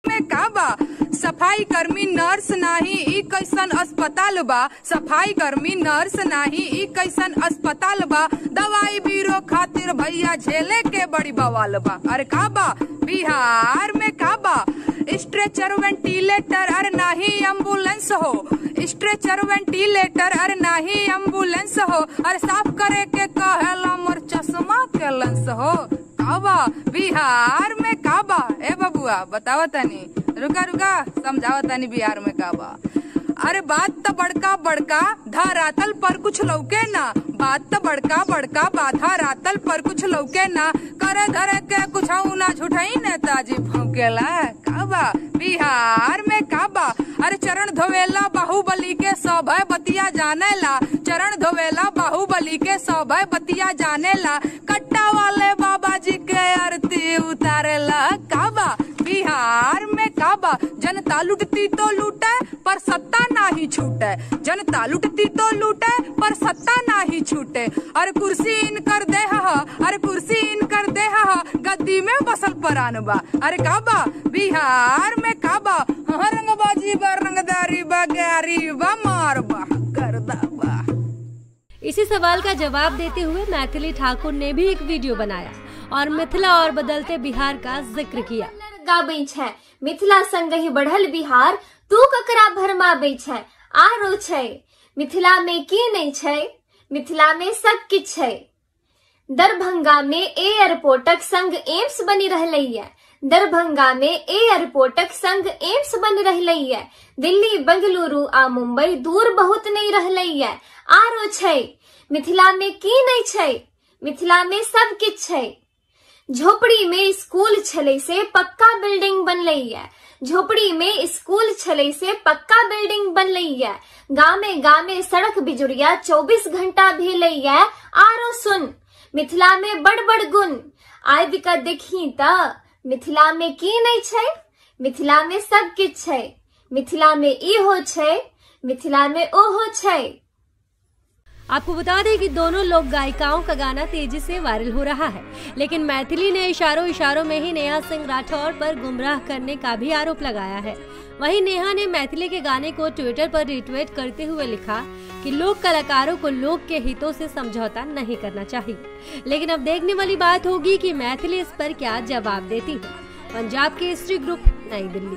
में का बा? सफाई कर्मी नर्स नाही ई कैसन अस्पताल बा? सफाई कर्मी नर्स नाही ई कैसन अस्पताल बा? दवाई बीरो खातिर भैया झेले के बड़ी बवाल बा। अरे का बा बिहार में का बा? स्ट्रेचर वेंटिलेटर अरे नाही एम्बुलेंस हो। स्ट्रेचर वेंटिलेटर अरे नाही एम्बुलेंस हो। अरे साफ करे के कहेला मोर चश्मा के लेंस हो। काबा बिहार में काबा? ए बबुआ बतावा तनी, रुका रुका समझावा तनी बिहार में काबा। अरे बात तो बड़का बड़का धरातल पर कुछ लौके ना। बात तो बड़का बड़का बाधा रातल पर कुछ लौके ना। करे धरे के कुछ ना झूठाई नेताजी भौकेला। काबा बिहार में काबा? अरे चरण धोवेला बाहुबली के सभय बतिया जानेला। चरण धोवेला बाहुबली के सभय बतिया जानेला। कट्टा वाले बाबा जी के आरती उतारेला। काबा बिहार में काबा? जनता लुटती तो लूटे पर सत्ता नाही छूटे। जनता लुटती तो लूटे पर सत्ता नाही छूटे। अरे कुर्सी इनकर दे हा, अरे कुर्सी इनकर दे हा, गद्दी में बसल परान बा। अरे काबा बिहार में काबा? रंगबाजी बा रंगदारी बा गारी बा मार बा करदा बा। इसी सवाल का जवाब देते हुए मैथिली ठाकुर ने भी एक वीडियो बनाया और मिथिला और बदलते बिहार का जिक्र किया। गाबै छै मिथिला संग ही बढ़ल बिहार, तू ककरा भरमाबै छै आरो छै। मिथिला में की नहीं छै? मिथिला में सब किछ छै। दरभंगा में एयरपोर्टक संग एम्स बनी रहलैया। दरभंगा में एयरपोर्टक संग एम्स बन रहलैया। दिल्ली बेंगलुरु आ मुंबई दूर बहुत नहीं रहलैया आरो छै। मिथिला में की नहीं छै? मिथिला में सब किछ छै। झोपड़ी में स्कूल छलै से पक्का बिल्डिंग बनलैया। झोपड़ी में स्कूल छलै से पक्का बिल्डिंग बनलैया। गामे गामे सड़क बिजुरिया 24 घंटा भेलैया आरो सुन। मिथिला में बड़ बड़ गुण आबि कऽ देखी त। मिथिला में की नहीं छै? मिथिला में सब किछ छै। मिथिला में इहो छै, मिथिला में ओहो छै। आपको बता दें कि दोनों लोक गायिकाओं का गाना तेजी से वायरल हो रहा है, लेकिन मैथिली ने इशारों में ही नेहा सिंह राठौर पर गुमराह करने का भी आरोप लगाया है। वहीं नेहा ने मैथिली के गाने को ट्विटर पर रिट्वीट करते हुए लिखा कि लोक कलाकारों को लोक के हितों से समझौता नहीं करना चाहिए। लेकिन अब देखने वाली बात होगी कि मैथिली इस पर क्या जवाब देती है। पंजाब केसरी ग्रुप, नई दिल्ली।